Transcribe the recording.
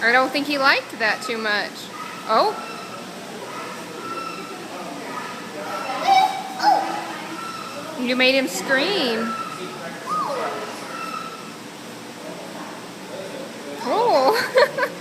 I don't think he liked that too much. Oh. You made him scream. Oh.